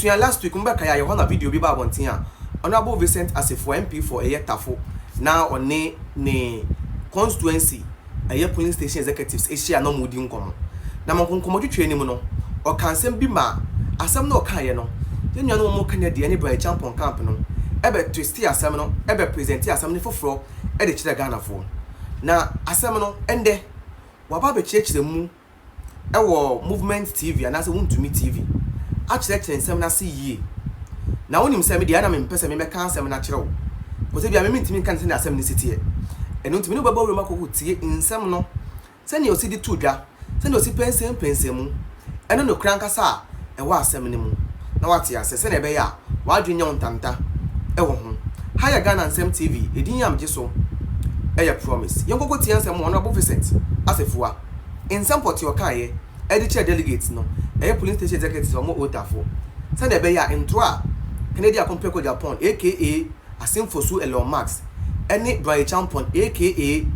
So last week umba kaya yohana video bi ba abontia Honorable Vicent Assafoah MP for Tafo now on ne constituency police station executives Asia no mudi nkomo na monkonkomo twetwe ni mu no o kansem bi ma asem na o kan ye no ye nua no mo kan ye de ne bra champion camp no ebe twisty asem no ebe present asem ne foforo e de kire Ghana fo na asem no ende waba be kire mu e wo movement TV anase wuntumi TV a kire nsem na se yie na wonim se me de ana me mpese me meka asem na kire wo ko se bia me ntimi kan se na asem ne sitie eno ntimi no baba wura makoko tie nsem no se ne osi di tudwa se ne osi pensem mu eno no kran kasa e wa asem ne mu na wate ase se na ebe ya wa dwenya ontanta e wo ho haya Ghana nsem TV edin yam giso e ya promise yenkoko tie nsem Honorable Vicent Assafoah nsem poti okaye e di chair delegates no e police station executives omo otafo se na ebe ya intro a Canadian Company Japan aka Asimfosu Elon Max any Brian Champion aka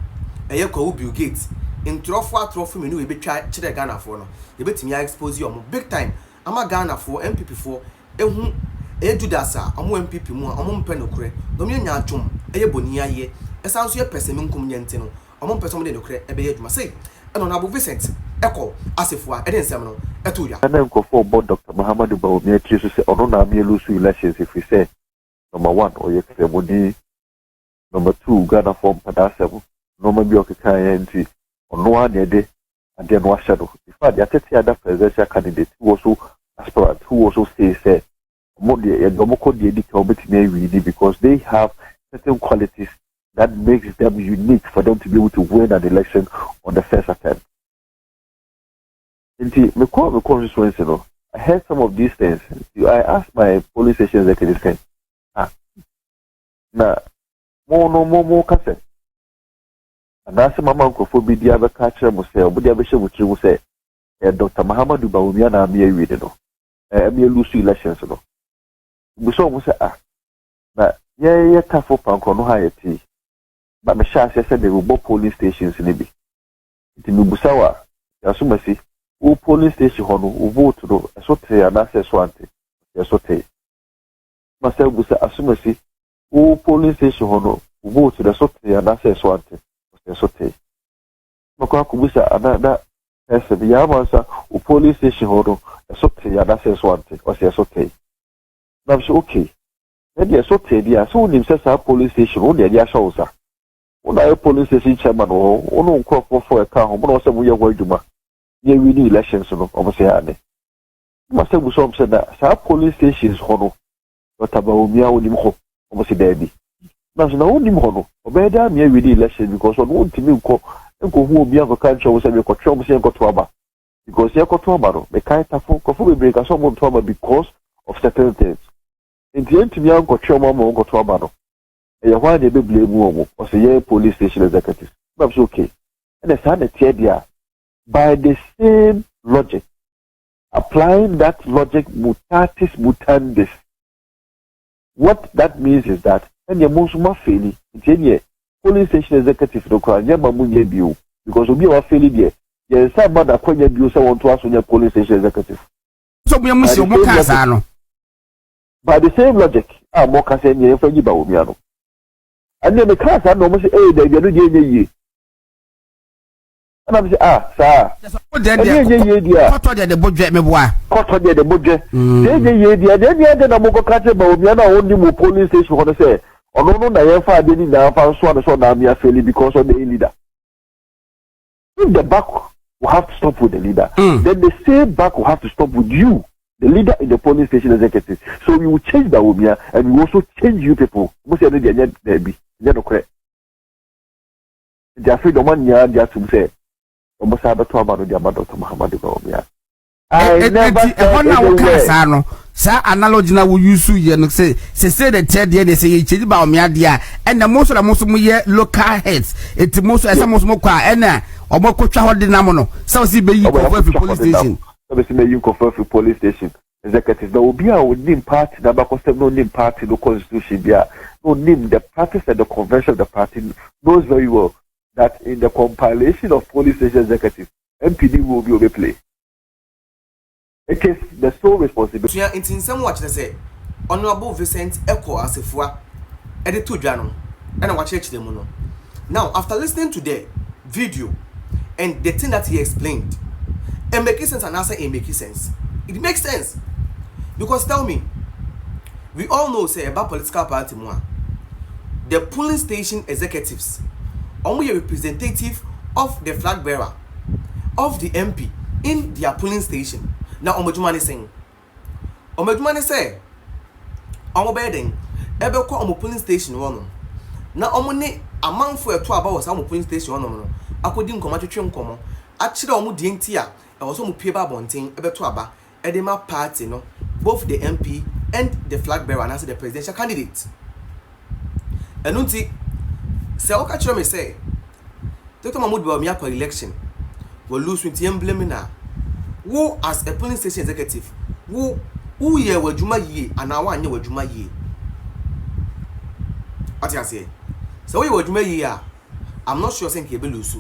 Eyeko Bill Gates in trophy menu we be try chire Ghana for no e betimi expose you big time ama Ghana for MPP for ehu Judasa omo MPP mu a omo mpe nokre do me nya atwom eye boni aye esanso ye pese me nkum nyente no omo mpe so mo de nokre ebe ye adwuma sei Honorable Vicent Assafoah eden nsem no etuya na nkofo bo Dr. Muhammadu Bawumia trisu se ono na me lusu elections if we say number 1 oye kremodi number 2 Ghana form padasem no ma bi okeka enti ono ade de ade no ahyedo in fact ya tete other presidential candidate who also aspirant who also say mo de domoko de edika obetime wi because they have certain qualities that makes them unique for them to be able to win an election on the first attempt. Me constituency, no, I heard some of these things. I asked my police station executive, na more kase. And that's my uncle for be the other catcher, Museo, but the other show say, Dr. Muhammadu Bawumia na me reading, no, me lose elections, no. We saw say, na, yeah, tough up on no higher tea. But my chance said they will both police stations in Ibi. It in Busawa, Yasumasi, who police station who vote to a sote and access one thing, a sote. Myself Busa Asumasi, who police station who vote to the sote and access one thing, a sote. Makakubusa another person, the Yamansa, who police station who a sote and access one thing, or a sote. Now, okay. Then the sote, the so himself a police station, only a yashosa. When I police station chairman or no crop for a car, but also we are going to make the elections of Oceania. Must have some said that our police stations hono, but about me, I would hope, almost daddy. Now, no one hono, or better me with the election because on one team go who be a country was a control and got to because you got to the kind of break a someone to because of certain things. In the end, to me, I got trauma or got to why they be blame woman or say police station executives. That's okay. And the sad idea by the same logic, applying that logic mutatis mutandis. What that means is that and the most failing in police station executive no crime mamunye bill because we are failing there. There is some man that kwanya bill so want to ask on your police station executive. So we must by the same logic, more can say me for you Bawumia. And then the class had almost say, hey, they don't get ye. And I'm saying, sir. What are the budget, me boy? What are the budget? Then I'm going to catch a Bawumia only more police station for the say. Or no, I have found any now found so now me a failure because of the leader. If the back will have to stop with the leader, then the same back will have to stop with you. The leader in the police station executive. So we will change Bawumia and we will also change you people. Most of them there be. They don't correct. They are afraid of one year, they have to say, almost have a 12 about the amount of Muhammadu Bawumia. I never Sa analogy na we use you no say the third year they say change Bawumia dia and the most of the most local heads. It most as most more and omokotwa hode na mo no. So see be you for every police station. So be you for every police station. Executives there will be a name party na ba custom no name party no constitution bia no name the practice and the convention of the party knows very well that in the compilation of police station executives MPD will be play It is the sole responsibility. So in some watch they say Honorable Vicent Assafoah edit to Jano and I watch them no. Now after listening to the video and the thing that he explained, it makes sense and answer it makes sense. It makes sense. Because tell me, we all know say about political party more. The polling station executives only a representative of the flag bearer of the MP in their polling station. Now Omojumani saying Omojumani say Omobeding ebe kwa omo polling station one. Na omone amanfo eto aba was omo polling station one no. Akodi nkoma twetwe nkomo. Akire omo die ntia e was omo pie ba bonten ebe to aba edema party no, both the MP and the flag bearer and the presidential candidate. Enunti se o ka kire me say Dr. Mahmoud Bawumia kwa election will lose with emblem na wo as a polling station executive wo ye wadwuma yie ana wa anya wadwuma yie ati ase so wo ye wadwuma yie a I'm not sure say nke be lose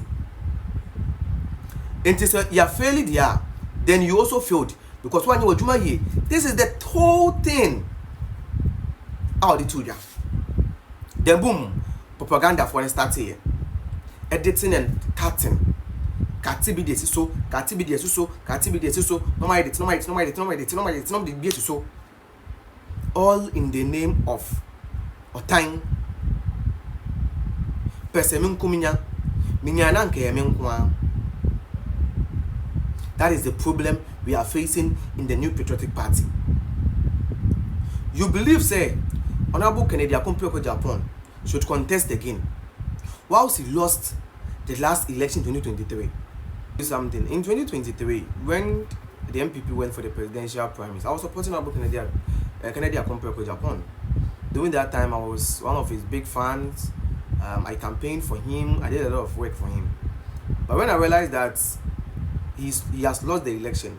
enti say you failed there then you also failed because wa anya wadwuma yie. This is the whole thing how the two ya then boom propaganda for start here editing and cutting kati bi de so kati bi de so kati bi de so no my it be so all in the name of otan persemin kuminya minyana nke yemenkwa. That is the problem we are facing in the New Patriotic Party. You believe say Honorable Kennedy Akompio Japan should contest again whilst he lost the last election in 2023. Something in 2023 when the MPP went for the presidential primaries, I was supporting Honorable Kennedy Akompio Japan. During that time, I was one of his big fans. I campaigned for him. I did a lot of work for him. But when I realized that he has lost the election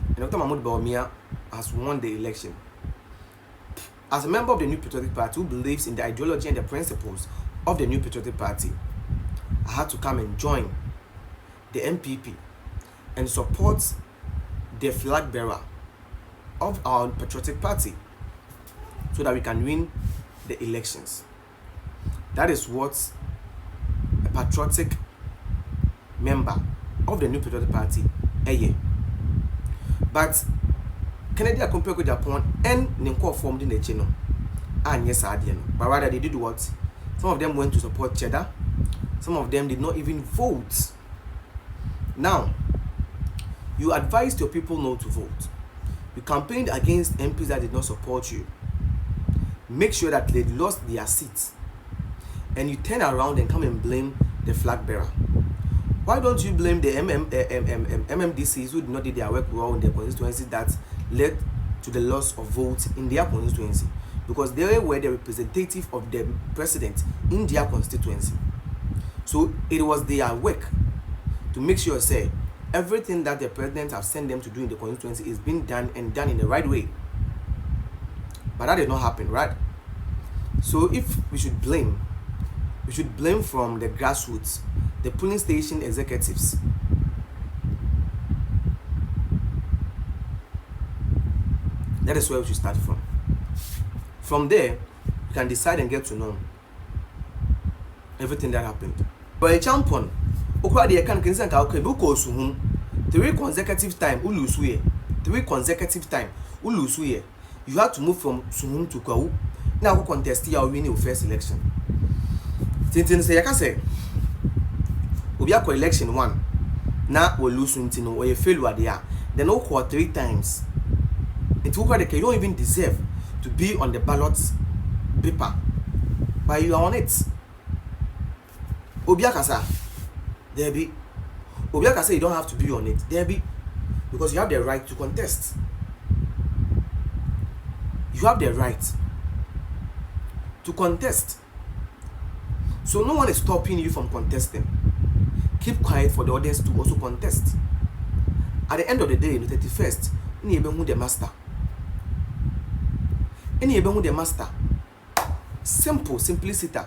and Dr. Mahmoud Bawumia has won the election, as a member of the New Patriotic Party who believes in the ideology and the principles of the New Patriotic Party, I had to come and join the MPP and support the flag bearer of our patriotic party so that we can win the elections. That is what a patriotic member of the New Patriotic Party Eeii. But Kennedy Akompio Japan and Ninko formed in the channel and yes but rather they did what? Some of them went to support Cheddar. Some of them did not even vote. Now, you advised your people not to vote. You campaigned against MPs that did not support you. Make sure that they lost their seats. And you turn around and come and blame the flag bearer. Why don't you blame the MMDCs who did not do their work well in their constituency that led to the loss of votes in their constituency? Because they were the representative of the president in their constituency. So it was their work to make sure say everything that the president has sent them to do in the constituency is being done and done in the right way. But that did not happen, right? So if we should blame from the grassroots, the polling station executives. That is where we should start from. From there, you can decide and get to know everything that happened. But a champion, three consecutive time, you have to move from Suhum to Kwau. Now who contest your winning your first election. Tintin say say Obiako election 1. Now we lose Tino or you fail what they are. Then no 3 times. It will you don't even deserve to be on the ballot paper. But you are on it. Obiakasa, there be. Obiakasa, you don't have to be on it. There be. Because you have the right to contest. You have the right to contest. So no one is stopping you from contesting. Keep quiet for the audience to also contest. At the end of the day, the 31st, you need the master. You need the master. Simple, simplicity.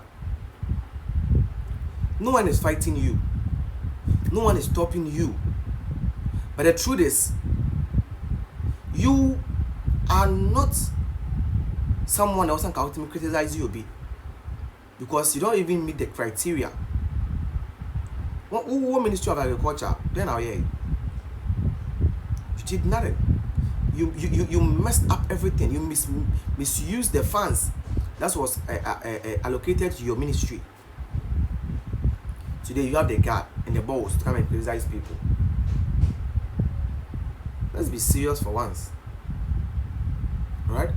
No one is fighting you. No one is stopping you. But the truth is, You are not someone else can ultimately criticize you, because you don't even meet the criteria. What Ministry of Agriculture? Then I hear you did nothing. You messed up everything. You misused the funds that was allocated to your ministry. Today you have the gap and the balls to come and criticize people. Let's be serious for once. All right?